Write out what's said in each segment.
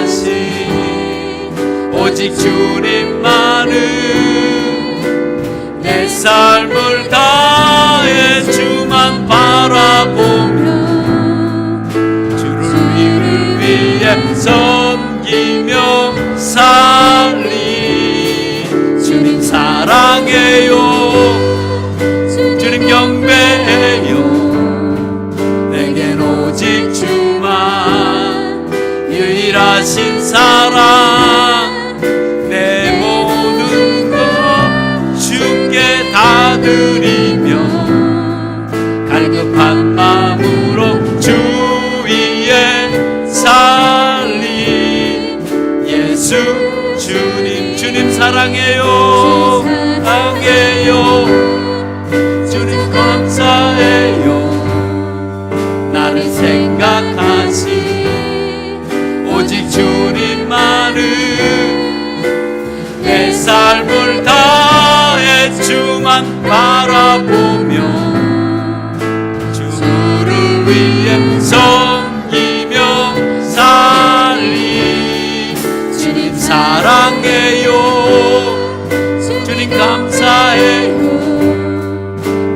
생각하시 오직 주님만은 내 삶을 다해 주만 바라보며 주를 위해 섬기며 살리 주님 사랑해요 주님 경배해요 내겐 오직 주만 유일하신 사랑 내 모든 것 주께 다 드리며 갈급한 마음으로 주 위에 살리 예수 주님 사랑해요 사랑해요 주님 감사해요 나를 생각하시 오직 주님만은 내 삶을 다해 주만 바라보며 주를 위해 섬기며 살리 주님 사랑해요 주님 감사해요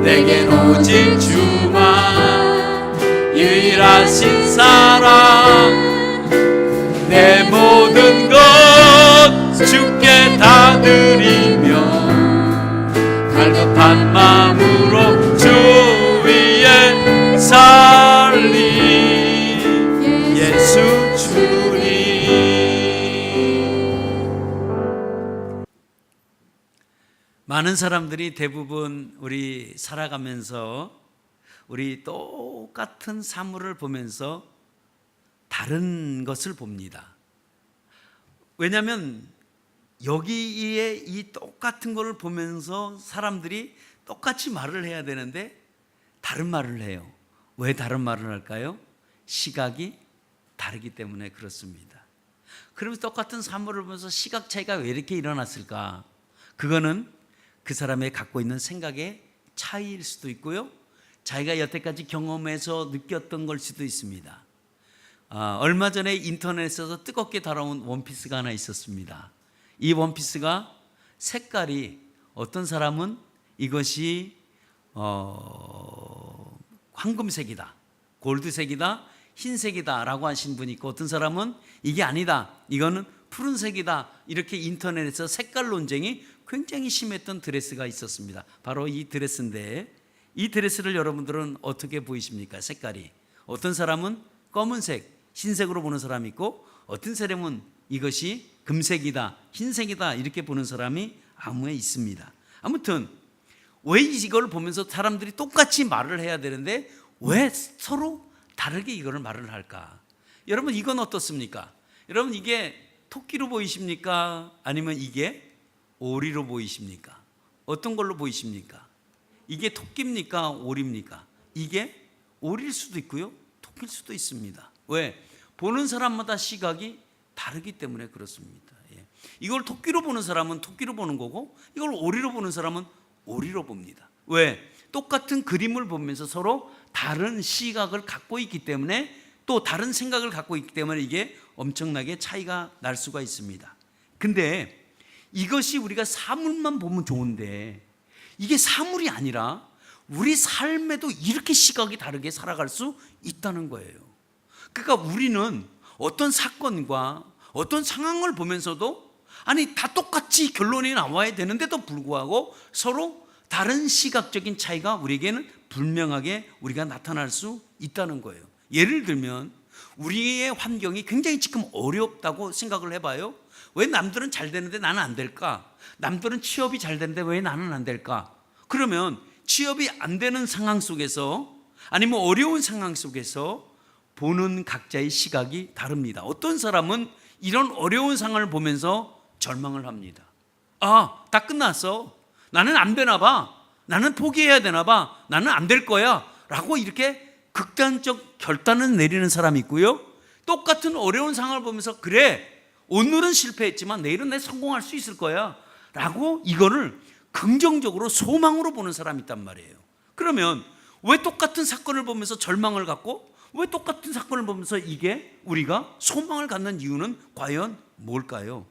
내겐 오직 주만 유일하신 사랑 내 모든 것 주께 다 드리며 갈급한 마음으로 주 위에 살리 예수 주님. 많은 사람들이 대부분 우리 살아가면서 우리 똑같은 사물을 보면서 다른 것을 봅니다. 왜냐하면 여기에 이 똑같은 것을 보면서 사람들이 똑같이 말을 해야 되는데 다른 말을 해요. 왜 다른 말을 할까요? 시각이 다르기 때문에 그렇습니다. 그러면서 똑같은 사물을 보면서 시각 차이가 왜 이렇게 일어났을까? 그거는 그 사람의 갖고 있는 생각의 차이일 수도 있고요, 자기가 여태까지 경험해서 느꼈던 걸 수도 있습니다. 얼마 전에 인터넷에서 뜨겁게 달아온 원피스가 하나 있었습니다. 이 원피스가 색깔이 어떤 사람은 이것이 황금색이다, 골드색이다, 흰색이다 라고 하신 분이 있고, 어떤 사람은 이게 아니다, 이거는 푸른색이다, 이렇게 인터넷에서 색깔 논쟁이 굉장히 심했던 드레스가 있었습니다. 바로 이 드레스인데, 이 드레스를 여러분들은 어떻게 보이십니까? 색깔이 어떤 사람은 검은색, 흰색으로 보는 사람이 있고, 어떤 사람은 이것이 금색이다, 흰색이다 이렇게 보는 사람이 아무에 있습니다. 아무튼 왜 이걸 보면서 사람들이 똑같이 말을 해야 되는데 왜 서로 다르게 이거를 말을 할까? 여러분 이건 어떻습니까? 여러분 이게 토끼로 보이십니까? 아니면 이게 오리로 보이십니까? 어떤 걸로 보이십니까? 이게 토끼입니까? 오리입니까? 이게 오리일 수도 있고요, 토끼일 수도 있습니다. 왜? 보는 사람마다 시각이 다르기 때문에 그렇습니다. 이걸 토끼로 보는 사람은 토끼로 보는 거고, 이걸 오리로 보는 사람은 오리로 봅니다. 왜? 똑같은 그림을 보면서 서로 다른 시각을 갖고 있기 때문에, 또 다른 생각을 갖고 있기 때문에 이게 엄청나게 차이가 날 수가 있습니다. 근데 이것이 우리가 사물만 보면 좋은데, 이게 사물이 아니라 우리 삶에도 이렇게 시각이 다르게 살아갈 수 있다는 거예요. 그러니까 우리는 어떤 사건과 어떤 상황을 보면서도 아니 다 똑같이 결론이 나와야 되는데도 불구하고 서로 다른 시각적인 차이가 우리에게는 분명하게 우리가 나타날 수 있다는 거예요. 예를 들면 우리의 환경이 굉장히 지금 어렵다고 생각을 해봐요. 왜 남들은 잘 되는데 나는 안 될까? 남들은 취업이 잘 되는데 왜 나는 안 될까? 그러면 취업이 안 되는 상황 속에서, 아니면 어려운 상황 속에서 보는 각자의 시각이 다릅니다. 어떤 사람은 이런 어려운 상황을 보면서 절망을 합니다. 아, 다 끝났어. 나는 안 되나 봐. 나는 포기해야 되나 봐. 나는 안 될 거야. 라고 이렇게 극단적 결단을 내리는 사람이 있고요, 똑같은 어려운 상황을 보면서 그래, 오늘은 실패했지만 내일은 내가 성공할 수 있을 거야 라고 이거를 긍정적으로 소망으로 보는 사람이 있단 말이에요. 그러면 왜 똑같은 사건을 보면서 절망을 갖고, 왜 똑같은 사건을 보면서 이게 우리가 소망을 갖는 이유는 과연 뭘까요?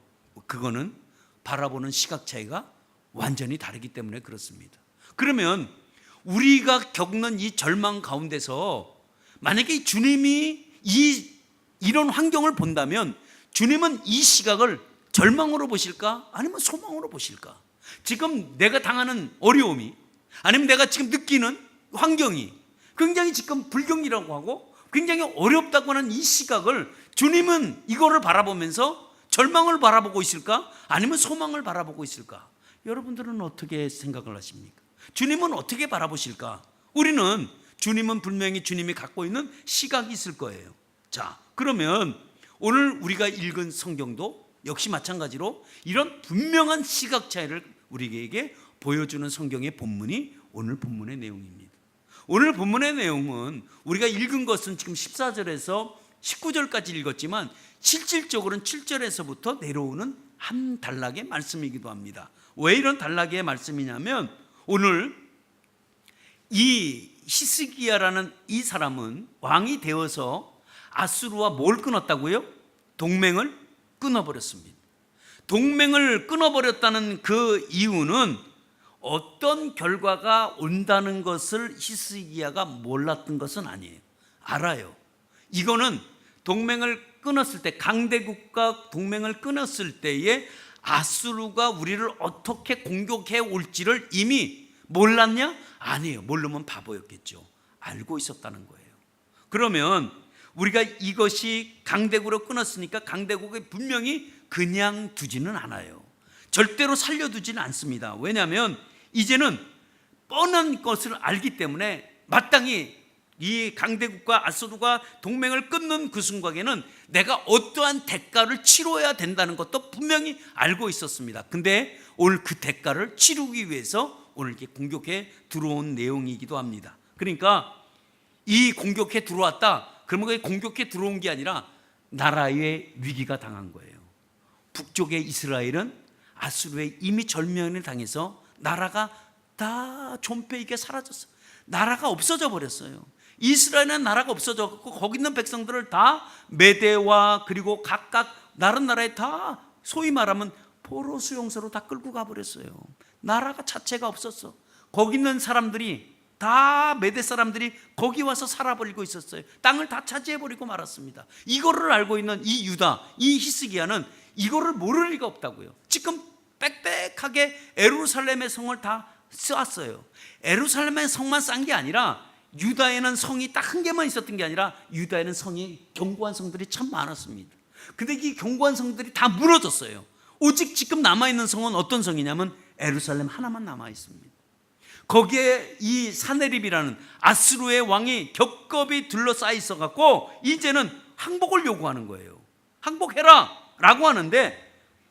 그거는 바라보는 시각 차이가 완전히 다르기 때문에 그렇습니다. 그러면 우리가 겪는 이 절망 가운데서 만약에 주님이 이런 환경을 본다면 주님은 이 시각을 절망으로 보실까? 아니면 소망으로 보실까? 지금 내가 당하는 어려움이, 아니면 내가 지금 느끼는 환경이 굉장히 지금 불경이라고 하고 굉장히 어렵다고 하는 이 시각을 주님은 이거를 바라보면서 절망을 바라보고 있을까? 아니면 소망을 바라보고 있을까? 여러분들은 어떻게 생각을 하십니까? 주님은 어떻게 바라보실까? 우리는 주님은 분명히 주님이 갖고 있는 시각이 있을 거예요. 자, 그러면 오늘 우리가 읽은 성경도 역시 마찬가지로 이런 분명한 시각 차이를 우리에게 보여주는 성경의 본문이 오늘 본문의 내용입니다. 오늘 본문의 내용은 우리가 읽은 것은 지금 14절에서 19절까지 읽었지만 실질적으로는 7절에서부터 내려오는 한 단락의 말씀이기도 합니다. 왜 이런 단락의 말씀이냐면 오늘 이 히스기야라는 이 사람은 왕이 되어서 아수르와 뭘 끊었다고요? 동맹을 끊어버렸습니다. 동맹을 끊어버렸다는 그 이유는 어떤 결과가 온다는 것을 히스기야가 몰랐던 것은 아니에요. 알아요. 이거는 동맹을 끊었을 때, 강대국과 동맹을 끊었을 때에 아수르가 우리를 어떻게 공격해 올지를 이미 몰랐냐? 아니에요. 모르면 바보였겠죠. 알고 있었다는 거예요. 그러면 우리가 이것이 강대국으로 끊었으니까 강대국이 분명히 그냥 두지는 않아요. 절대로 살려두지는 않습니다. 왜냐하면 이제는 뻔한 것을 알기 때문에 마땅히 이 강대국과 아수르가 동맹을 끊는 그 순간에는 내가 어떠한 대가를 치러야 된다는 것도 분명히 알고 있었습니다. 근데 오늘 그 대가를 치르기 위해서 오늘 이렇게 공격해 들어온 내용이기도 합니다. 그러니까 이 공격해 들어왔다. 그러면 그게 공격해 들어온 게 아니라 나라의 위기가 당한 거예요. 북쪽의 이스라엘은 아수르에 이미 절면을 당해서 나라가 다 존폐이게 사라졌어요. 나라가 없어져 버렸어요. 이스라엘은 나라가 없어졌고 거기 있는 백성들을 다 메대와 그리고 각각 다른 나라에 다 소위 말하면 포로 수용소로 다 끌고 가버렸어요. 나라가 자체가 없었어. 거기 있는 사람들이 다 메대 사람들이 거기 와서 살아버리고 있었어요. 땅을 다 차지해버리고 말았습니다. 이거를 알고 있는 이 유다, 이 히스기야는 이거를 모를 리가 없다고요. 지금 빽빽하게 에루살렘의 성을 다 쌓았어요. 에루살렘의 성만 쌓은 게 아니라 유다에는 성이 딱 한 개만 있었던 게 아니라 유다에는 성이 견고한 성들이 참 많았습니다. 근데 이 견고한 성들이 다 무너졌어요. 오직 지금 남아있는 성은 어떤 성이냐면 에루살렘 하나만 남아있습니다. 거기에 이 사네립이라는 아수르의 왕이 겹겹이 둘러싸여 있어갖고 이제는 항복을 요구하는 거예요. 항복해라 라고 하는데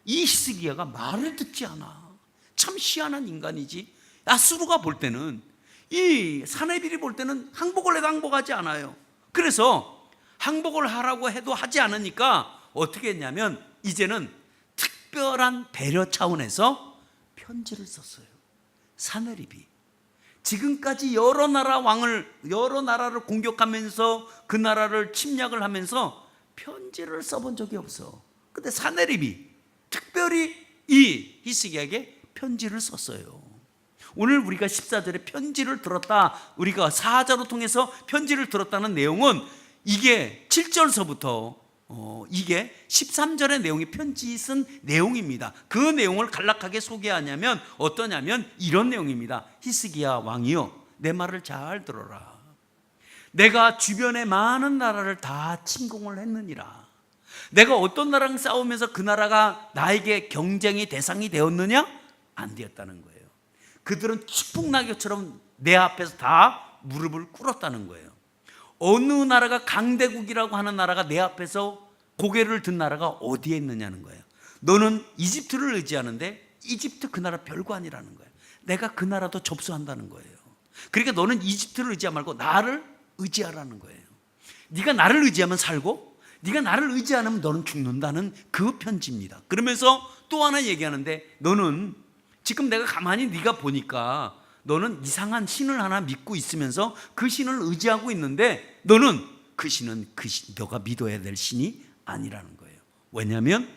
이 히스기야가 말을 듣지 않아. 참 희한한 인간이지. 아수르가 볼 때는, 이 사네립이 볼 때는 항복을 해도 항복하지 않아요. 그래서 항복을 하라고 해도 하지 않으니까 어떻게 했냐면 이제는 특별한 배려 차원에서 편지를 썼어요. 사네립이 지금까지 여러 나라를 공격하면서 그 나라를 침략을 하면서 편지를 써본 적이 없어. 근데 사네립이 특별히 이 히스기야에게 편지를 썼어요. 오늘 우리가 14절에 편지를 들었다, 우리가 사자로 통해서 편지를 들었다는 내용은 이게 7절서부터 이게 13절의 내용이 편지 쓴 내용입니다. 그 내용을 간략하게 소개하냐면 어떠냐면 이런 내용입니다. 히스기야 왕이여, 내 말을 잘 들어라. 내가 주변의 많은 나라를 다 침공을 했느니라. 내가 어떤 나라랑 싸우면서 그 나라가 나에게 경쟁의 대상이 되었느냐? 안 되었다는 거예요. 그들은 축복낙엽처럼 내 앞에서 다 무릎을 꿇었다는 거예요. 어느 나라가 강대국이라고 하는 나라가 내 앞에서 고개를 든 나라가 어디에 있느냐는 거예요. 너는 이집트를 의지하는데 이집트 그 나라 별거 아니라는 거예요. 내가 그 나라도 접수한다는 거예요. 그러니까 너는 이집트를 의지하지 말고 나를 의지하라는 거예요. 네가 나를 의지하면 살고 네가 나를 의지 않으면 너는 죽는다는 그 편지입니다. 그러면서 또 하나 얘기하는데 너는 지금 내가 가만히 네가 보니까 너는 이상한 신을 하나 믿고 있으면서 그 신을 의지하고 있는데 너는 그 신은 너가 믿어야 될 신이 아니라는 거예요. 왜냐하면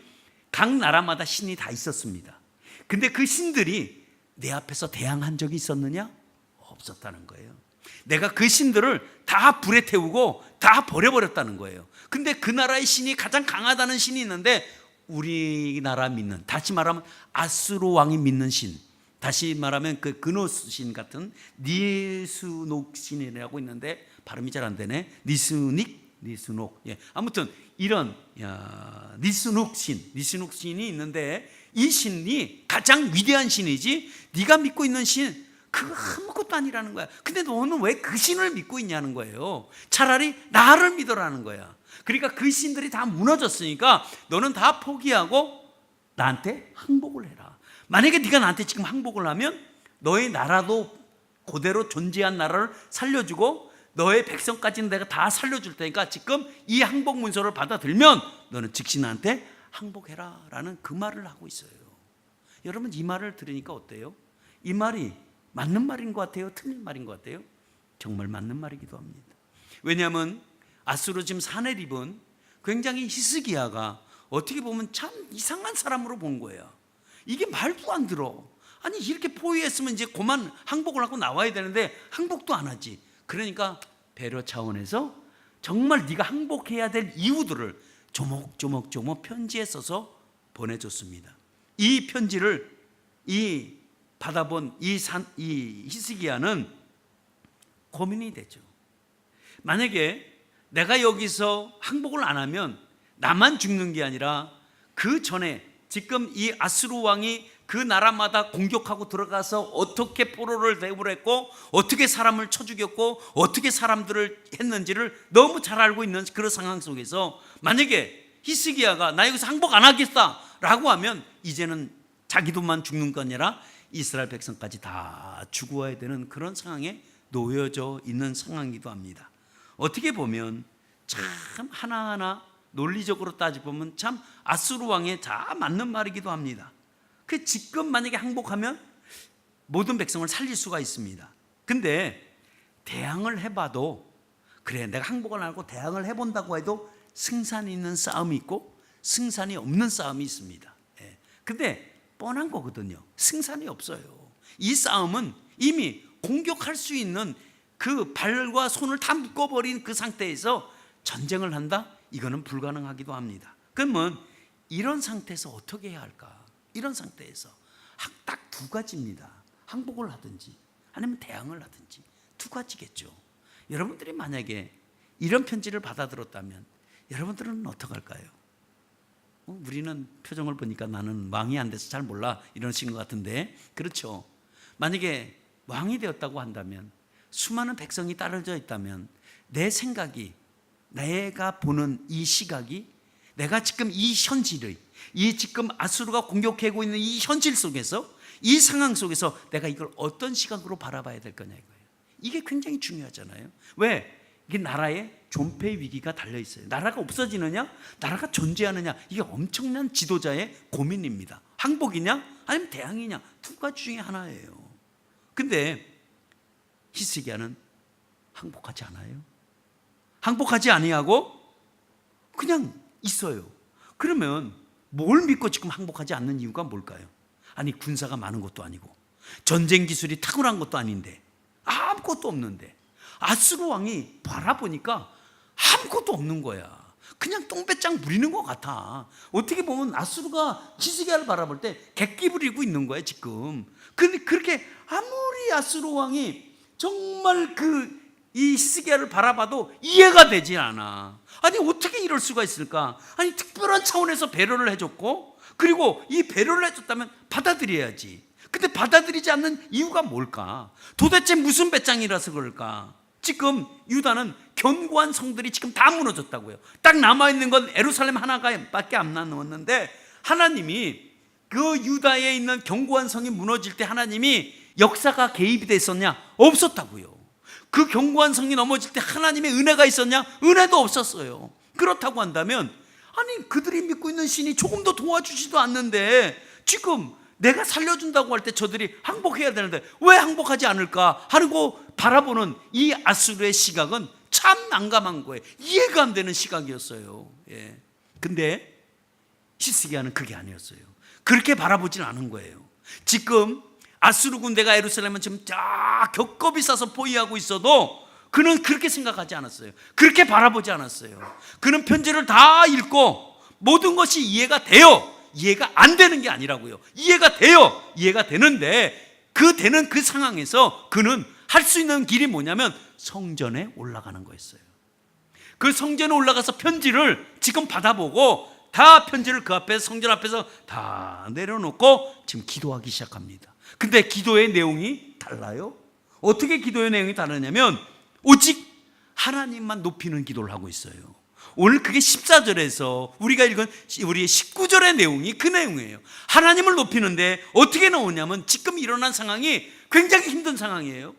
각 나라마다 신이 다 있었습니다. 근데 그 신들이 내 앞에서 대항한 적이 있었느냐? 없었다는 거예요. 내가 그 신들을 다 불에 태우고 다 버려버렸다는 거예요. 근데 그 나라의 신이 가장 강하다는 신이 있는데, 우리나라 믿는, 다시 말하면 아수르 왕이 믿는 신, 다시 말하면 그 그노스 신 같은 니스녹 신이라고 있는데, 발음이 잘 안 되네. 니스녹. 예. 아무튼 이런 니스녹 신이 있는데, 이 신이 가장 위대한 신이지 네가 믿고 있는 신 그거 아무것도 아니라는 거야. 근데 너는 왜 그 신을 믿고 있냐는 거예요. 차라리 나를 믿어라는 거야. 그러니까 그 신들이 다 무너졌으니까 너는 다 포기하고 나한테 항복을 해라. 만약에 네가 나한테 지금 항복을 하면 너의 나라도 그대로 존재한 나라를 살려주고 너의 백성까지는 내가 다 살려줄 테니까 지금 이 항복 문서를 받아들면 너는 즉시 나한테 항복해라 라는 그 말을 하고 있어요. 여러분, 이 말을 들으니까 어때요? 이 말이 맞는 말인 것 같아요? 틀린 말인 것 같아요? 정말 맞는 말이기도 합니다. 왜냐하면 아수르 지금 사네립은 굉장히 히스기야가 어떻게 보면 참 이상한 사람으로 본 거예요. 이게 말도 안 들어. 아니 이렇게 포위했으면 이제 그만 항복을 하고 나와야 되는데 항복도 안 하지. 그러니까 배려 차원에서 정말 네가 항복해야 될 이유들을 조목조목 편지에 써서 보내줬습니다. 이 편지를 받아본 이 히스기야는 고민이 되죠. 만약에 내가 여기서 항복을 안 하면 나만 죽는 게 아니라 그 전에 지금 이 아수르 왕이 그 나라마다 공격하고 들어가서 어떻게 포로를 대우했고 어떻게 사람을 쳐 죽였고 어떻게 사람들을 했는지를 너무 잘 알고 있는 그런 상황 속에서 만약에 히스기야가 나 여기서 항복 안 하겠다 라고 하면 이제는 자기도만 죽는 거 아니라 이스라엘 백성까지 다 죽어야 되는 그런 상황에 놓여져 있는 상황이기도 합니다. 어떻게 보면 참 하나하나 논리적으로 따져보면 참 아수르 왕에 다 맞는 말이기도 합니다. 그 지금 만약에 항복하면 모든 백성을 살릴 수가 있습니다. 근데 대항을 해봐도 그래 내가 항복을 안 하고 대항을 해본다고 해도 승산이 있는 싸움이 있고 승산이 없는 싸움이 있습니다. 근데 뻔한 거거든요. 승산이 없어요. 이 싸움은 이미 공격할 수 있는 그 발과 손을 다 묶어버린 그 상태에서 전쟁을 한다? 이거는 불가능하기도 합니다. 그러면 이런 상태에서 어떻게 해야 할까? 이런 상태에서 딱 두 가지입니다. 항복을 하든지 아니면 대항을 하든지 두 가지겠죠. 여러분들이 만약에 이런 편지를 받아들었다면 여러분들은 어떡할까요? 우리는 표정을 보니까 나는 왕이 안 돼서 잘 몰라 이러신 것 같은데, 그렇죠. 만약에 왕이 되었다고 한다면, 수많은 백성이 따라져 있다면 내 생각이, 내가 보는 이 시각이, 내가 지금 이 현실의, 이 지금 아수르가 공격하고 있는 이 현실 속에서, 이 상황 속에서 내가 이걸 어떤 시각으로 바라봐야 될 거냐 이거예요. 이게 굉장히 중요하잖아요. 왜? 이게 나라의 존폐 위기가 달려 있어요. 나라가 없어지느냐, 나라가 존재하느냐, 이게 엄청난 지도자의 고민입니다. 항복이냐, 아니면 대항이냐, 두 가지 중에 하나예요. 근데 히스기야는 항복하지 않아요. 항복하지 아니하고 그냥 있어요. 그러면 뭘 믿고 지금 항복하지 않는 이유가 뭘까요? 아니 군사가 많은 것도 아니고 전쟁 기술이 탁월한 것도 아닌데 아무것도 없는데 아수르 왕이 바라보니까 아무것도 없는 거야. 그냥 똥배짱 부리는 것 같아. 어떻게 보면 아수르가 히스기야를 바라볼 때 객기 부리고 있는 거야 지금. 근데 그렇게 아무리 아수르 왕이 정말 이 히스기야를 바라봐도 이해가 되지 않아. 아니 어떻게 이럴 수가 있을까? 아니 특별한 차원에서 배려를 해줬고, 그리고 이 배려를 해줬다면 받아들여야지. 근데 받아들이지 않는 이유가 뭘까? 도대체 무슨 배짱이라서 그럴까? 지금 유다는 견고한 성들이 지금 다 무너졌다고요. 딱 남아있는 건 예루살렘 하나밖에 안 남았는데, 하나님이 그 유다에 있는 견고한 성이 무너질 때 하나님이 역사가 개입이 됐었냐? 없었다고요. 그 견고한 성이 넘어질 때 하나님의 은혜가 있었냐? 은혜도 없었어요. 그렇다고 한다면 아니 그들이 믿고 있는 신이 조금도 도와주지도 않는데 지금 내가 살려준다고 할 때 저들이 항복해야 되는데 왜 항복하지 않을까 하는 거 바라보는 이 아수르의 시각은 참 난감한 거예요. 이해가 안 되는 시각이었어요. 예. 근데 히스기야는 그게 아니었어요. 그렇게 바라보지는 않은 거예요. 지금 아수르 군대가 예루살렘은 지금 쫙 겹겹이 싸서 포위하고 있어도 그는 그렇게 생각하지 않았어요. 그렇게 바라보지 않았어요. 그는 편지를 다 읽고 모든 것이 이해가 돼요. 이해가 안 되는 게 아니라고요. 이해가 돼요. 이해가 되는데 되는 그 상황에서 그는 할 수 있는 길이 뭐냐면 성전에 올라가는 거였어요. 그 성전에 올라가서 편지를 지금 받아보고 다 편지를 그 앞에 성전 앞에서 다 내려놓고 지금 기도하기 시작합니다. 근데 기도의 내용이 달라요. 어떻게 기도의 내용이 다르냐면 오직 하나님만 높이는 기도를 하고 있어요. 오늘 그게 14절에서 우리가 읽은 우리의 19절의 내용이 그 내용이에요. 하나님을 높이는데 어떻게 나오냐면 지금 일어난 상황이 굉장히 힘든 상황이에요.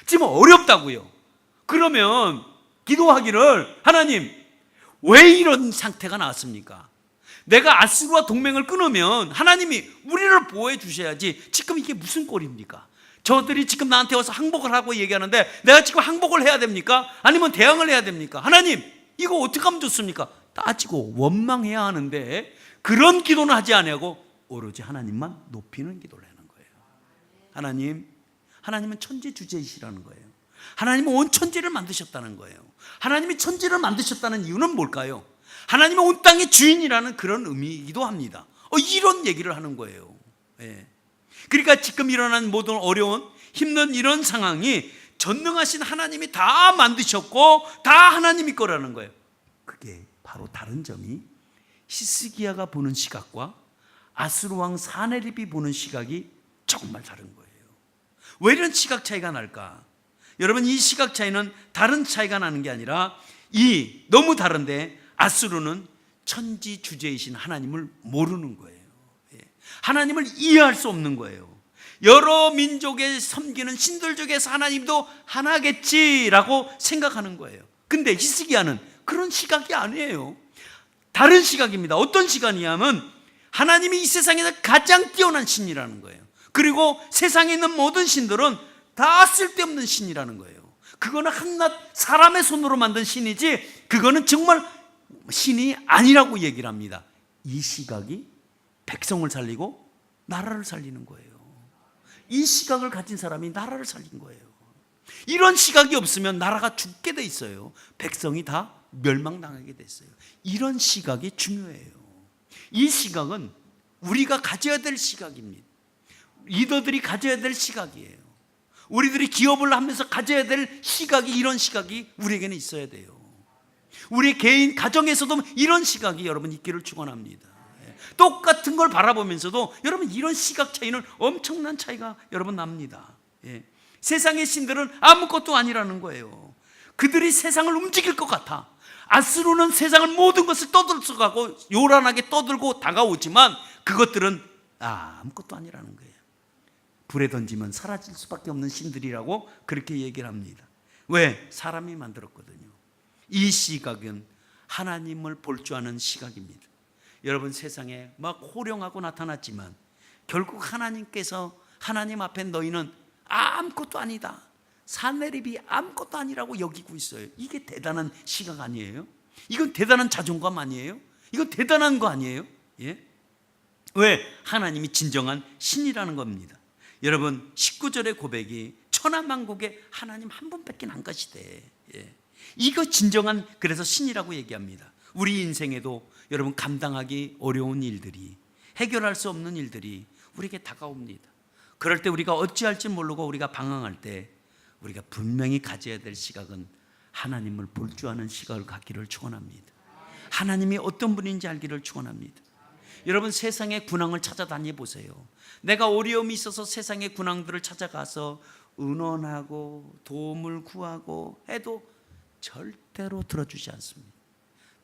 지금 어렵다고요. 그러면 기도하기를 하나님 왜 이런 상태가 나왔습니까? 내가 아수르와 동맹을 끊으면 하나님이 우리를 보호해 주셔야지 지금 이게 무슨 꼴입니까? 저들이 지금 나한테 와서 항복을 하고 얘기하는데 내가 지금 항복을 해야 됩니까? 아니면 대항을 해야 됩니까? 하나님 이거 어떻게 하면 좋습니까? 따지고 원망해야 하는데 그런 기도는 하지 아니하고 오로지 하나님만 높이는 기도를 하는 거예요. 하나님은 천지주제이시라는 거예요. 하나님은 온 천지를 만드셨다는 거예요. 하나님이 천지를 만드셨다는 이유는 뭘까요? 하나님은 온 땅의 주인이라는 그런 의미이기도 합니다. 이런 얘기를 하는 거예요. 예. 그러니까 지금 일어난 모든 어려운 힘든 이런 상황이 전능하신 하나님이 다 만드셨고 다 하나님이 거라는 거예요. 그게 바로 다른 점이 히스기야가 보는 시각과 아수르 왕 사네립이 보는 시각이 정말 다른 거예요. 왜 이런 시각 차이가 날까? 여러분 이 시각 차이는 다른 차이가 나는 게 아니라 너무 다른데 아수르는 천지주제이신 하나님을 모르는 거예요. 하나님을 이해할 수 없는 거예요. 여러 민족에 섬기는 신들 중에서 하나님도 하나겠지라고 생각하는 거예요. 근데 히스기야는 그런 시각이 아니에요. 다른 시각입니다. 어떤 시각이냐면 하나님이 이 세상에서 가장 뛰어난 신이라는 거예요. 그리고 세상에 있는 모든 신들은 다 쓸데없는 신이라는 거예요. 그거는 한낱 사람의 손으로 만든 신이지 그거는 정말 신이 아니라고 얘기를 합니다. 이 시각이 백성을 살리고 나라를 살리는 거예요. 이 시각을 가진 사람이 나라를 살린 거예요. 이런 시각이 없으면 나라가 죽게 돼 있어요. 백성이 다 멸망당하게 됐어요. 이런 시각이 중요해요. 이 시각은 우리가 가져야 될 시각입니다. 리더들이 가져야 될 시각이에요. 우리들이 기업을 하면서 가져야 될 시각이 이런 시각이 우리에게는 있어야 돼요. 우리 개인 가정에서도 이런 시각이 여러분 있기를 축원합니다. 똑같은 걸 바라보면서도 여러분 이런 시각 차이는 엄청난 차이가 여러분 납니다. 세상의 신들은 아무것도 아니라는 거예요. 그들이 세상을 움직일 것 같아. 아수르는 세상을 모든 것을 떠들썩하고 요란하게 떠들고 다가오지만 그것들은 아무것도 아니라는 거예요. 불에 던지면 사라질 수밖에 없는 신들이라고 그렇게 얘기를 합니다. 왜? 사람이 만들었거든요. 이 시각은 하나님을 볼 줄 아는 시각입니다. 여러분 세상에 막 호령하고 나타났지만 결국 하나님 앞에 너희는 아무것도 아니다. 사내립이 아무것도 아니라고 여기고 있어요. 이게 대단한 시각 아니에요? 이건 대단한 자존감 아니에요? 이건 대단한 거 아니에요? 예? 왜? 하나님이 진정한 신이라는 겁니다. 여러분 19절의 고백이 천하만국에 하나님 한 분밖에 안 가시대. 예. 이거 진정한 그래서 신이라고 얘기합니다. 우리 인생에도 여러분 감당하기 어려운 일들이 해결할 수 없는 일들이 우리에게 다가옵니다. 그럴 때 우리가 어찌할지 모르고 우리가 방황할 때 우리가 분명히 가져야 될 시각은 하나님을 볼 줄 아는 시각을 갖기를 축원합니다. 하나님이 어떤 분인지 알기를 축원합니다. 여러분 세상의 군왕을 찾아다니 보세요. 내가 어려움이 있어서 세상의 군왕들을 찾아가서 의논하고 도움을 구하고 해도 절대로 들어주지 않습니다.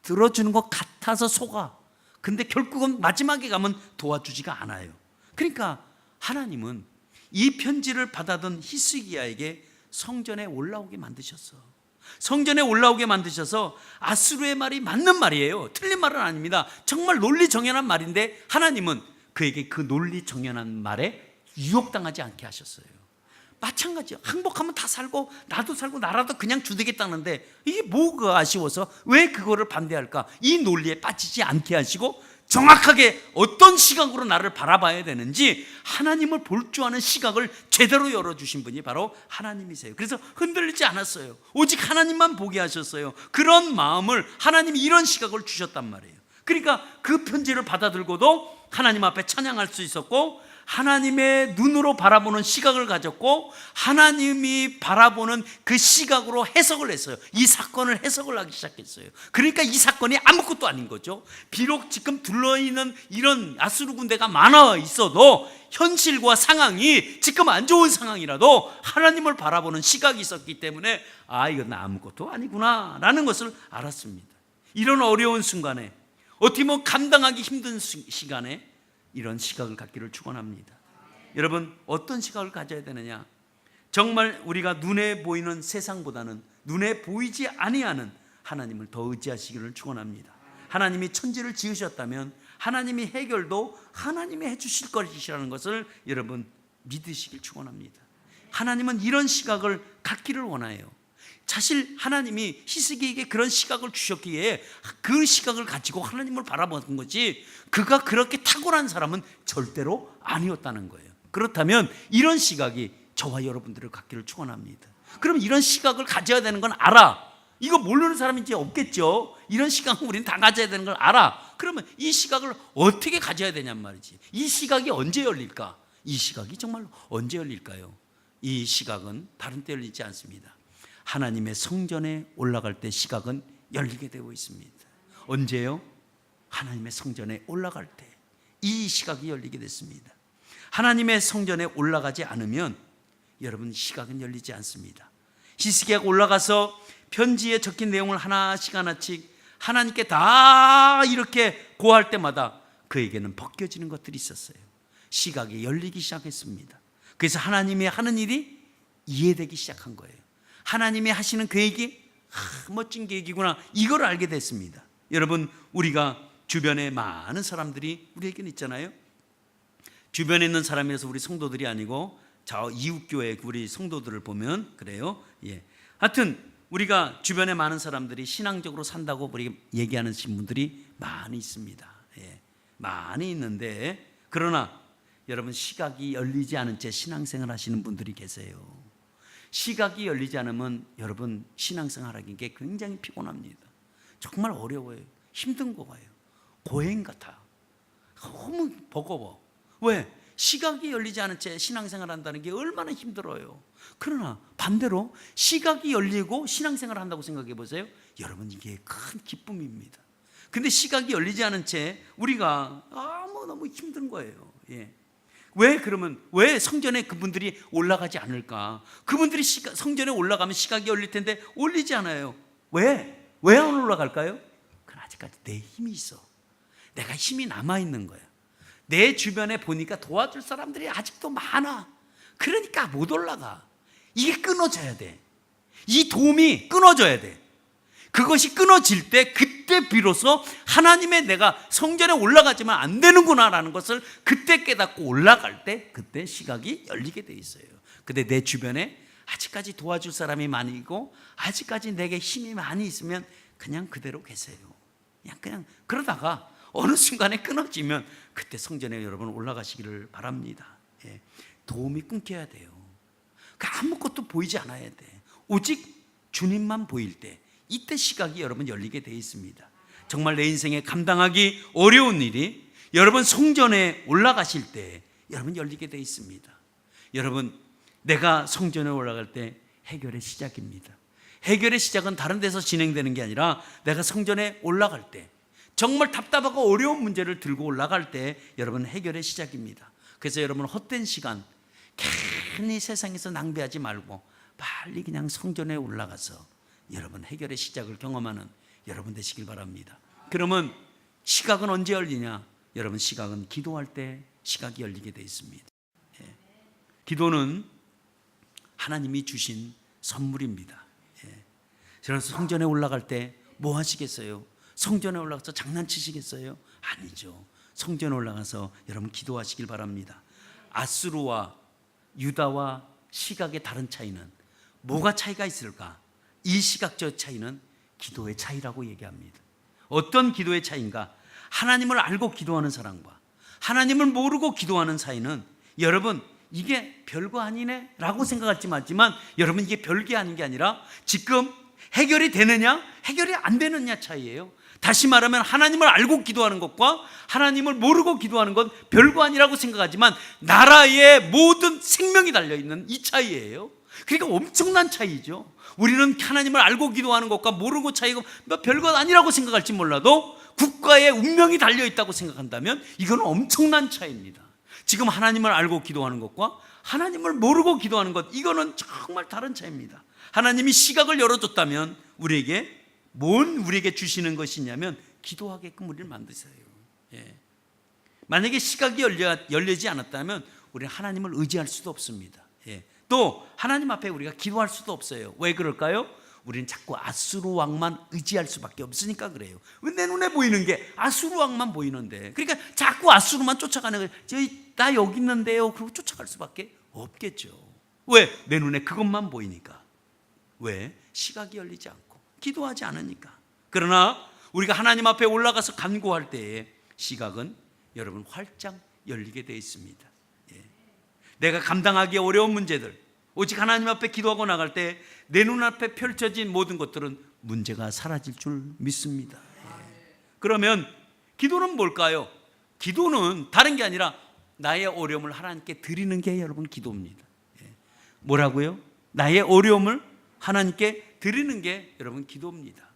들어주는 것 같아서 속아. 근데 결국은 마지막에 가면 도와주지가 않아요. 그러니까 하나님은 이 편지를 받아든 히스기야에게 성전에 올라오게 만드셨어. 성전에 올라오게 만드셔서 아수르의 말이 맞는 말이에요. 틀린 말은 아닙니다. 정말 논리정연한 말인데 하나님은 그에게 그 논리정연한 말에 유혹당하지 않게 하셨어요. 마찬가지야. 행복하면 다 살고 나도 살고 나라도 그냥 주되겠다는데 이게 뭐가 아쉬워서 왜 그거를 반대할까? 이 논리에 빠지지 않게 하시고 정확하게 어떤 시각으로 나를 바라봐야 되는지 하나님을 볼 줄 아는 시각을 제대로 열어주신 분이 바로 하나님이세요. 그래서 흔들리지 않았어요. 오직 하나님만 보게 하셨어요. 그런 마음을 하나님이 이런 시각을 주셨단 말이에요. 그러니까 그 편지를 받아들고도 하나님 앞에 찬양할 수 있었고, 하나님의 눈으로 바라보는 시각을 가졌고, 하나님이 바라보는 그 시각으로 해석을 했어요. 이 사건을 해석을 하기 시작했어요. 그러니까 이 사건이 아무것도 아닌 거죠. 비록 지금 둘러있는 이런 아수르 군대가 많아 있어도 현실과 상황이 지금 안 좋은 상황이라도 하나님을 바라보는 시각이 있었기 때문에 이건 아무것도 아니구나 라는 것을 알았습니다. 이런 어려운 순간에, 어떻게 보면 감당하기 힘든 시간에 이런 시각을 갖기를 축원합니다. 여러분, 어떤 시각을 가져야 되느냐? 정말 우리가 눈에 보이는 세상보다는 눈에 보이지 아니하는 하나님을 더 의지하시기를 축원합니다. 하나님이 천지를 지으셨다면 하나님이 해결도 하나님이 해주실 것이라는 것을 여러분 믿으시길 축원합니다. 하나님은 이런 시각을 갖기를 원해요. 사실 하나님이 히스기에게 그런 시각을 주셨기에 그 시각을 가지고 하나님을 바라보는 거지, 그가 그렇게 탁월한 사람은 절대로 아니었다는 거예요. 그렇다면 이런 시각이 저와 여러분들을 갖기를 축원합니다. 그럼 이런 시각을 가져야 되는 건 알아. 이거 모르는 사람이 이제 없겠죠. 이런 시각은 우리는 다 가져야 되는 걸 알아. 그러면 이 시각을 어떻게 가져야 되냔 말이지. 이 시각이 언제 열릴까? 이 시각이 정말 언제 열릴까요? 이 시각은 다른 때 열리지 않습니다. 하나님의 성전에 올라갈 때 시각은 열리게 되어 있습니다. 언제요? 하나님의 성전에 올라갈 때 이 시각이 열리게 됐습니다. 하나님의 성전에 올라가지 않으면 여러분 시각은 열리지 않습니다. 히스기야가 올라가서 편지에 적힌 내용을 하나씩 하나님께 다 이렇게 고할 때마다 그에게는 벗겨지는 것들이 있었어요. 시각이 열리기 시작했습니다. 그래서 하나님이 하는 일이 이해되기 시작한 거예요. 하나님이 하시는 계획이 멋진 계획이구나, 이걸 알게 됐습니다. 여러분, 우리가 주변에 많은 사람들이 우리에게는 있잖아요. 주변에 있는 사람이라서 우리 성도들이 아니고 저 이웃교회 우리 성도들을 보면 그래요. 하여튼 우리가 주변에 많은 사람들이 신앙적으로 산다고 우리 얘기하는 분들이 많이 있습니다. 많이 있는데, 그러나 여러분 시각이 열리지 않은 채 신앙생활 하시는 분들이 계세요. 시각이 열리지 않으면 여러분 신앙생활하기 게 굉장히 피곤합니다. 정말 어려워요. 힘든 거예요. 고행 같아. 너무 버거워. 왜? 시각이 열리지 않은 채 신앙생활 한다는 게 얼마나 힘들어요. 그러나 반대로 시각이 열리고 신앙생활 한다고 생각해 보세요. 여러분, 이게 큰 기쁨입니다. 근데 시각이 열리지 않은 채 우리가 너무 힘든 거예요. 왜 그러면 왜 성전에 그분들이 올라가지 않을까? 그분들이 성전에 올라가면 시각이 열릴 텐데 올리지 않아요. 왜 안 올라갈까요? 그건 아직까지 내 힘이 있어. 내가 힘이 남아있는 거야. 내 주변에 보니까 도와줄 사람들이 아직도 많아. 그러니까 못 올라가. 이게 끊어져야 돼. 이 도움이 끊어져야 돼. 그것이 끊어질 때 그때 비로소 하나님의 내가 성전에 올라가지만 안 되는구나라는 것을 그때 깨닫고 올라갈 때 그때 시각이 열리게 돼 있어요. 근데 내 주변에 아직까지 도와줄 사람이 많이 있고 아직까지 내게 힘이 많이 있으면 그냥 그대로 계세요. 그냥 그러다가 어느 순간에 끊어지면 그때 성전에 여러분 올라가시기를 바랍니다. 도움이 끊겨야 돼요. 아무것도 보이지 않아야 돼. 오직 주님만 보일 때 이때 시각이 여러분 열리게 되어 있습니다. 정말 내 인생에 감당하기 어려운 일이 여러분 성전에 올라가실 때 여러분 열리게 되어 있습니다. 여러분, 내가 성전에 올라갈 때 해결의 시작입니다. 해결의 시작은 다른 데서 진행되는 게 아니라 내가 성전에 올라갈 때, 정말 답답하고 어려운 문제를 들고 올라갈 때 여러분 해결의 시작입니다. 그래서 여러분 헛된 시간 괜히 세상에서 낭비하지 말고 빨리 그냥 성전에 올라가서 여러분 해결의 시작을 경험하는 여러분 되시길 바랍니다. 그러면 시각은 언제 열리냐? 여러분 시각은 기도할 때 시각이 열리게 되어 있습니다. 기도는 하나님이 주신 선물입니다. 그래서 성전에 올라갈 때 뭐 하시겠어요? 성전에 올라가서 장난치시겠어요? 아니죠. 성전에 올라가서 여러분 기도하시길 바랍니다. 아수르와 유다와 시각의 다른 차이는 뭐가 차이가 있을까? 이 시각적 차이는 기도의 차이라고 얘기합니다. 어떤 기도의 차이인가? 하나님을 알고 기도하는 사람과 하나님을 모르고 기도하는 사이는, 여러분 이게 별거 아니네 라고 생각할지 맞지만, 여러분 이게 별게 아닌 게 아니라 지금 해결이 되느냐 해결이 안 되느냐 차이예요. 다시 말하면 하나님을 알고 기도하는 것과 하나님을 모르고 기도하는 건 별거 아니라고 생각하지만 나라의 모든 생명이 달려있는 이 차이예요. 그러니까 엄청난 차이죠. 우리는 하나님을 알고 기도하는 것과 모르고 차이고 뭐 별것 아니라고 생각할지 몰라도 국가의 운명이 달려있다고 생각한다면 이건 엄청난 차이입니다. 지금 하나님을 알고 기도하는 것과 하나님을 모르고 기도하는 것, 이거는 정말 다른 차이입니다. 하나님이 시각을 열어줬다면 우리에게 주시는 것이냐면 기도하게끔 우리를 만드세요. 만약에 시각이 열리지 않았다면 우리는 하나님을 의지할 수도 없습니다. 또 하나님 앞에 우리가 기도할 수도 없어요. 왜 그럴까요? 우리는 자꾸 아수르 왕만 의지할 수밖에 없으니까 그래요. 왜 내 눈에 보이는 게 아수르 왕만 보이는데, 그러니까 자꾸 아수르만 쫓아가는 거예요. 나 여기 있는데요. 그리고 쫓아갈 수밖에 없겠죠. 왜? 내 눈에 그것만 보이니까. 왜? 시각이 열리지 않고 기도하지 않으니까. 그러나 우리가 하나님 앞에 올라가서 간구할 때에 시각은 여러분 활짝 열리게 되어 있습니다. 내가 감당하기 어려운 문제들, 오직 하나님 앞에 기도하고 나갈 때 내 눈앞에 펼쳐진 모든 것들은 문제가 사라질 줄 믿습니다. 그러면 기도는 뭘까요? 기도는 다른 게 아니라 나의 어려움을 하나님께 드리는 게 여러분 기도입니다. 뭐라고요? 나의 어려움을 하나님께 드리는 게 여러분 기도입니다.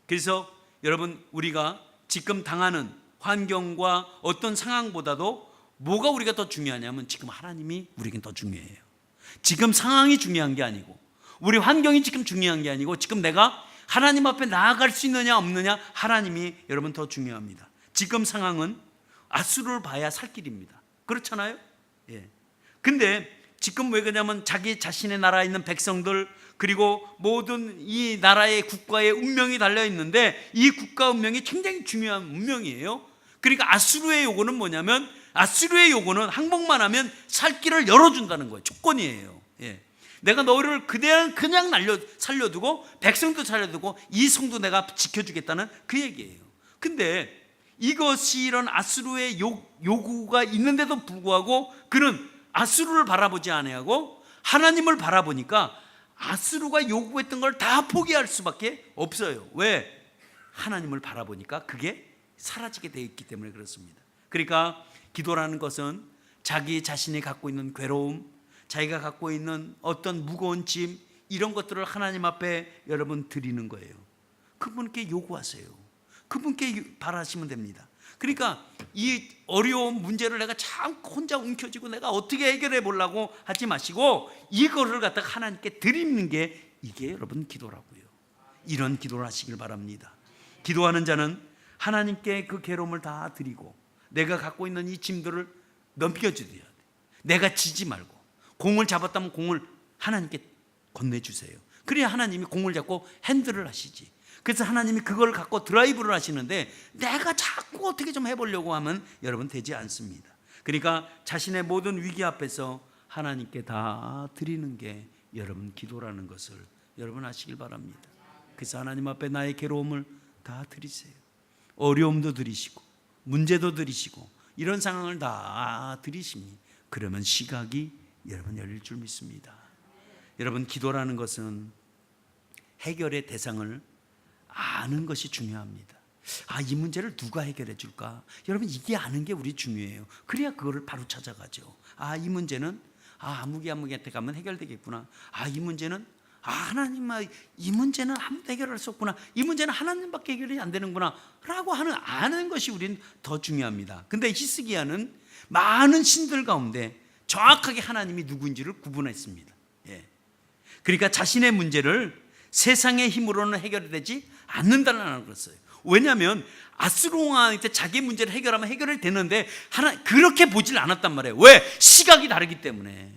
그래서 여러분 우리가 지금 당하는 환경과 어떤 상황보다도 뭐가 우리가 더 중요하냐면 지금 하나님이 우리에겐 더 중요해요. 지금 상황이 중요한 게 아니고 우리 환경이 지금 중요한 게 아니고 지금 내가 하나님 앞에 나아갈 수 있느냐 없느냐, 하나님이 여러분 더 중요합니다. 지금 상황은 아수르를 봐야 살 길입니다. 그렇잖아요? 근데 지금 왜 그러냐면 자기 자신의 나라에 있는 백성들, 그리고 모든 이 나라의 국가의 운명이 달려있는데 이 국가 운명이 굉장히 중요한 운명이에요. 그러니까 아수르의 요구는 뭐냐면, 아수르의 요구는 항복만 하면 살 길을 열어준다는 거예요. 조건이에요. 내가 너를 그냥 살려두고 백성도 살려두고 이 성도 내가 지켜주겠다는 그 얘기예요. 근데 이것이 이런 아수르의 요구가 있는데도 불구하고 그는 아수르를 바라보지 아니하고 하나님을 바라보니까 아수르가 요구했던 걸 다 포기할 수밖에 없어요. 왜? 하나님을 바라보니까 그게 사라지게 되어 있기 때문에 그렇습니다. 그러니까 기도라는 것은 자기 자신이 갖고 있는 괴로움, 자기가 갖고 있는 어떤 무거운 짐, 이런 것들을 하나님 앞에 여러분 드리는 거예요. 그분께 요구하세요. 그분께 바라시면 됩니다. 그러니까 이 어려운 문제를 내가 참 혼자 움켜쥐고 내가 어떻게 해결해 보려고 하지 마시고 이거를 갖다가 하나님께 드리는 게 이게 여러분 기도라고요. 이런 기도를 하시길 바랍니다. 기도하는 자는 하나님께 그 괴로움을 다 드리고 내가 갖고 있는 이 짐들을 넘겨주어야 돼. 내가 지지 말고 공을 잡았다면 공을 하나님께 건네주세요. 그래야 하나님이 공을 잡고 핸들을 하시지. 그래서 하나님이 그걸 갖고 드라이브를 하시는데 내가 자꾸 어떻게 좀 해보려고 하면 여러분 되지 않습니다. 그러니까 자신의 모든 위기 앞에서 하나님께 다 드리는 게 여러분 기도라는 것을 여러분 아시길 바랍니다. 그래서 하나님 앞에 나의 괴로움을 다 드리세요. 어려움도 드리시고 문제도 드리시고 이런 상황을 다 드리시니 그러면 시각이 여러분 열릴 줄 믿습니다. 여러분 기도라는 것은 해결의 대상을 아는 것이 중요합니다. 이 문제를 누가 해결해 줄까? 여러분 이게 아는 게 우리 중요해요. 그래야 그거를 바로 찾아가죠. 이 문제는 아무개한테 가면 해결되겠구나. 이 문제는 하나님, 이 문제는 아무도 해결할 수 없구나. 이 문제는 하나님밖에 해결이 안 되는구나 라고 아는 것이 우린 더 중요합니다. 근데 히스기야는 많은 신들 가운데 정확하게 하나님이 누구인지를 구분했습니다. 그러니까 자신의 문제를 세상의 힘으로는 해결되지 않는다는 것을. 왜냐하면 아수르 왕한테 자기 문제를 해결하면 해결이 되는데 그렇게 보질 않았단 말이에요. 왜? 시각이 다르기 때문에.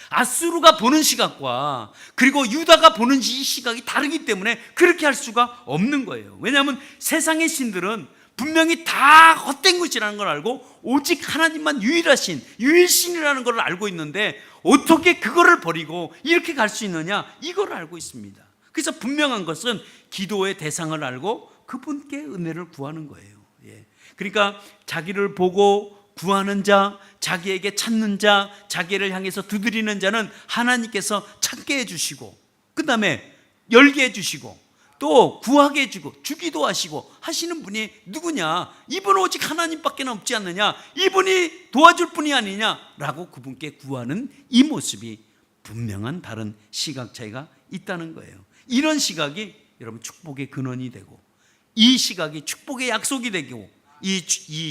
아수르가 보는 시각과 그리고 유다가 보는 이 시각이 다르기 때문에 그렇게 할 수가 없는 거예요. 왜냐하면 세상의 신들은 분명히 다 헛된 것이라는 걸 알고 오직 하나님만 유일하신 유일신이라는 걸 알고 있는데 어떻게 그거를 버리고 이렇게 갈 수 있느냐, 이걸 알고 있습니다. 그래서 분명한 것은 기도의 대상을 알고 그분께 은혜를 구하는 거예요. 그러니까 자기를 보고 구하는 자, 자기에게 찾는 자, 자기를 향해서 두드리는 자는 하나님께서 찾게 해주시고 그 다음에 열게 해주시고 또 구하게 해주고 주기도 하시고 하시는 분이 누구냐? 이분 오직 하나님밖에 없지 않느냐? 이분이 도와줄 분이 아니냐라고 그분께 구하는 이 모습이 분명한 다른 시각 차이가 있다는 거예요. 이런 시각이 여러분 축복의 근원이 되고 이 시각이 축복의 약속이 되고 이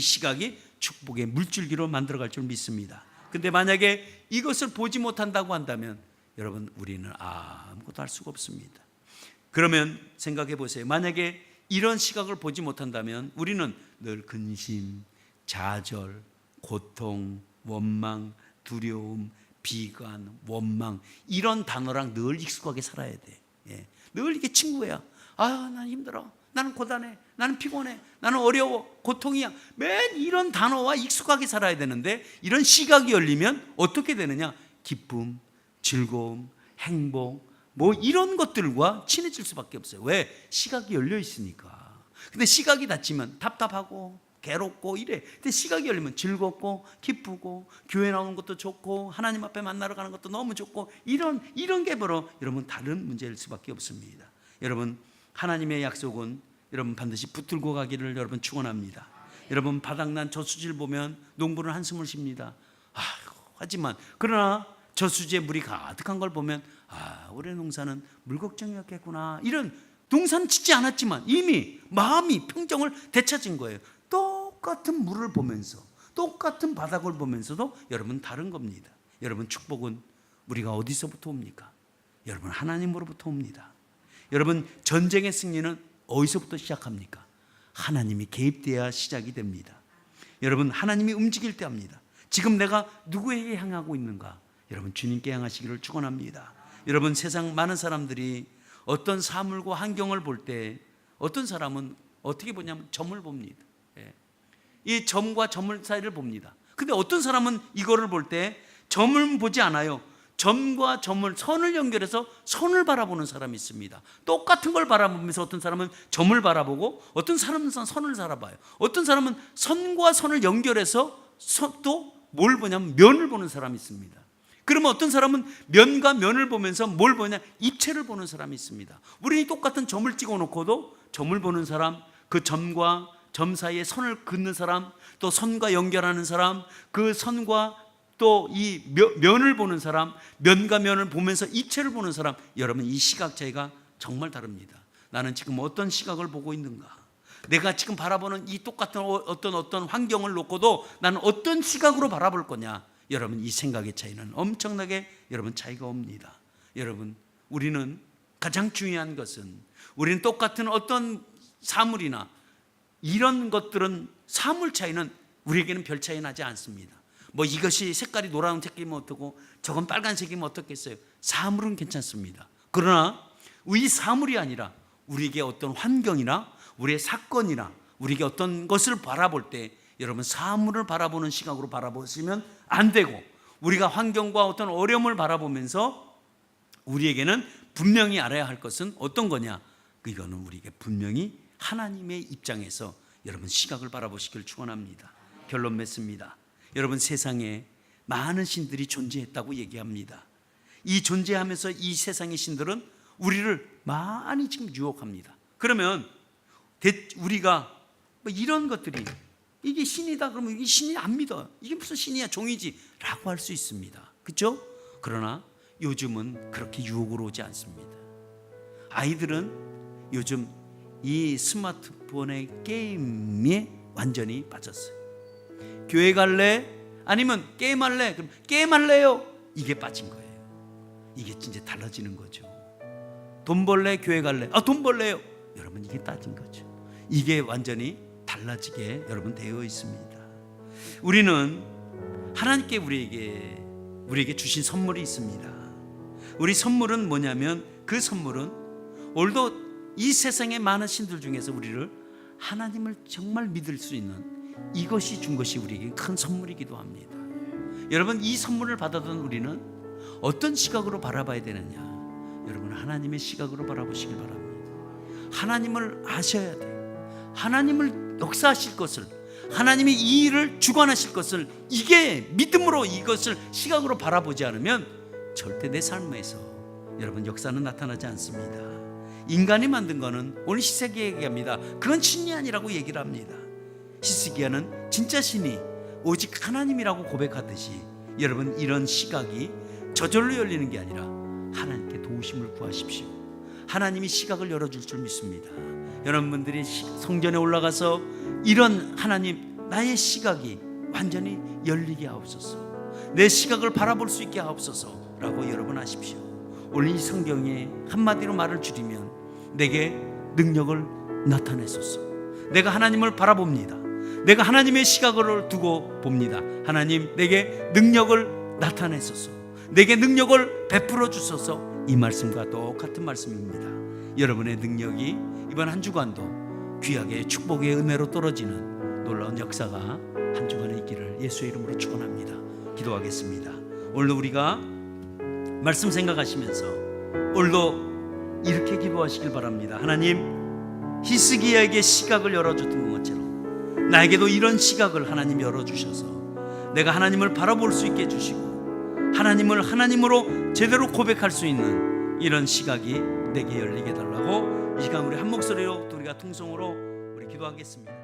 시각이 축복의 물줄기로 만들어갈 줄 믿습니다. 근데 만약에 이것을 보지 못한다고 한다면 여러분 우리는 아무것도 할 수가 없습니다. 그러면 생각해 보세요. 만약에 이런 시각을 보지 못한다면 우리는 늘 근심, 좌절, 고통, 원망, 두려움, 비관, 원망 이런 단어랑 늘 익숙하게 살아야 돼. 늘 이게 친구야. 난 힘들어. 나는 고단해. 나는 피곤해. 나는 어려워. 고통이야. 맨 이런 단어와 익숙하게 살아야 되는데 이런 시각이 열리면 어떻게 되느냐? 기쁨, 즐거움, 행복 뭐 이런 것들과 친해질 수밖에 없어요. 왜? 시각이 열려 있으니까. 근데 시각이 닫히면 답답하고 괴롭고 이래. 근데 시각이 열리면 즐겁고 기쁘고 교회 나오는 것도 좋고 하나님 앞에 만나러 가는 것도 너무 좋고 이런 게 바로 여러분 다른 문제일 수밖에 없습니다. 여러분 하나님의 약속은 여러분 반드시 붙들고 가기를 여러분 축원합니다. 여러분 바닥난 저수지를 보면 농부는 한숨을 쉽니다. 하지만 그러나 저수지에 물이 가득한 걸 보면 올해 농사는 물 걱정이었겠구나. 이런 농사는 짓지 않았지만 이미 마음이 평정을 되찾은 거예요. 똑같은 물을 보면서 똑같은 바닥을 보면서도 여러분 다른 겁니다. 여러분 축복은 우리가 어디서부터 옵니까? 여러분 하나님으로부터 옵니다. 여러분 전쟁의 승리는 어디서부터 시작합니까? 하나님이 개입돼야 시작이 됩니다. 여러분 하나님이 움직일 때 합니다. 지금 내가 누구에게 향하고 있는가? 여러분 주님께 향하시기를 축원합니다. 여러분 세상 많은 사람들이 어떤 사물과 환경을 볼 때 어떤 사람은 어떻게 보냐면 점을 봅니다. 이 점과 점을 사이를 봅니다. 근데 어떤 사람은 이거를 볼 때 점을 보지 않아요. 점과 점을 선을 연결해서 선을 바라보는 사람이 있습니다. 똑같은 걸 바라보면서 어떤 사람은 점을 바라보고 어떤 사람은 선을 바라봐요. 어떤 사람은 선과 선을 연결해서 또 뭘 보냐면 면을 보는 사람이 있습니다. 그러면 어떤 사람은 면과 면을 보면서 뭘 보냐? 입체를 보는 사람이 있습니다. 우리 똑같은 점을 찍어놓고도 점을 보는 사람, 그 점과 점 사이에 선을 긋는 사람, 또 선과 연결하는 사람, 그 선과 또 이 면을 보는 사람, 면과 면을 보면서 입체를 보는 사람, 여러분 이 시각 차이가 정말 다릅니다. 나는 지금 어떤 시각을 보고 있는가? 내가 지금 바라보는 이 똑같은 어떤 환경을 놓고도 나는 어떤 시각으로 바라볼 거냐? 여러분 이 생각의 차이는 엄청나게 여러분 차이가 옵니다. 여러분 우리는 가장 중요한 것은 우리는 똑같은 어떤 사물이나 이런 것들은 사물 차이는 우리에게는 별 차이 나지 않습니다. 뭐 이것이 색깔이 노란 색이면 어떻고 저건 빨간색이면 어떻겠어요? 사물은 괜찮습니다. 그러나 이 사물이 아니라 우리에게 어떤 환경이나 우리의 사건이나 우리에게 어떤 것을 바라볼 때 여러분 사물을 바라보는 시각으로 바라보시면 안 되고 우리가 환경과 어떤 어려움을 바라보면서 우리에게는 분명히 알아야 할 것은 어떤 거냐? 이거는 우리에게 분명히 하나님의 입장에서 여러분 시각을 바라보시길 축원합니다. 결론 맺습니다. 여러분 세상에 많은 신들이 존재했다고 얘기합니다. 이 존재하면서 이 세상의 신들은 우리를 많이 지금 유혹합니다. 그러면 우리가 뭐 이런 것들이 이게 신이다 그러면 이게 신이 안 믿어요. 이게 무슨 신이야 종이지 라고 할 수 있습니다. 그렇죠? 그러나 요즘은 그렇게 유혹으로 오지 않습니다. 아이들은 요즘 이 스마트폰의 게임에 완전히 빠졌어요. 교회 갈래? 아니면 게임할래? 그럼 게임할래요? 이게 빠진 거예요. 이게 진짜 달라지는 거죠. 돈 벌래? 교회 갈래? 돈 벌래요? 여러분 이게 빠진 거죠. 이게 완전히 달라지게 여러분 되어 있습니다. 우리는 하나님께 우리에게 주신 선물이 있습니다. 우리 선물은 뭐냐면 그 선물은 오늘도 이 세상의 많은 신들 중에서 우리를 하나님을 정말 믿을 수 있는 이것이 준 것이 우리에게 큰 선물이기도 합니다. 여러분, 이 선물을 받아든 우리는 어떤 시각으로 바라봐야 되느냐? 여러분, 하나님의 시각으로 바라보시길 바랍니다. 하나님을 아셔야 돼요. 하나님을 역사하실 것을, 하나님이 이 일을 주관하실 것을, 이게 믿음으로 이것을 시각으로 바라보지 않으면 절대 내 삶에서 여러분 역사는 나타나지 않습니다. 인간이 만든 거는 오늘 히스기야 얘기합니다. 그건 신이 아니라고 얘기를 합니다. 히스기야는 진짜 신이 오직 하나님이라고 고백하듯이 여러분, 이런 시각이 저절로 열리는 게 아니라 하나님께 도우심을 구하십시오. 하나님이 시각을 열어줄 줄 믿습니다. 여러분들이 성전에 올라가서 이런 하나님, 나의 시각이 완전히 열리게 하옵소서, 내 시각을 바라볼 수 있게 하옵소서 라고 여러분 하십시오. 오늘 이 성경에 한마디로 말을 줄이면 내게 능력을 나타내소서. 내가 하나님을 바라봅니다. 내가 하나님의 시각을 두고 봅니다. 하나님, 내게 능력을 나타내소서, 내게 능력을 베풀어 주소서. 이 말씀과 똑같은 말씀입니다. 여러분의 능력이 이번 한 주간도 귀하게 축복의 은혜로 떨어지는 놀라운 역사가 한 주간에 있기를 예수의 이름으로 축원합니다. 기도하겠습니다. 오늘도 우리가 말씀 생각하시면서 오늘도 이렇게 기도하시길 바랍니다. 하나님, 히스기야에게 시각을 열어줬던 것처럼 나에게도 이런 시각을 하나님 열어주셔서 내가 하나님을 바라볼 수 있게 해주시고 하나님을 하나님으로 제대로 고백할 수 있는 이런 시각이 내게 열리게 달라고 이 시간 우리 한 목소리로 우리가 통성으로 우리 기도하겠습니다.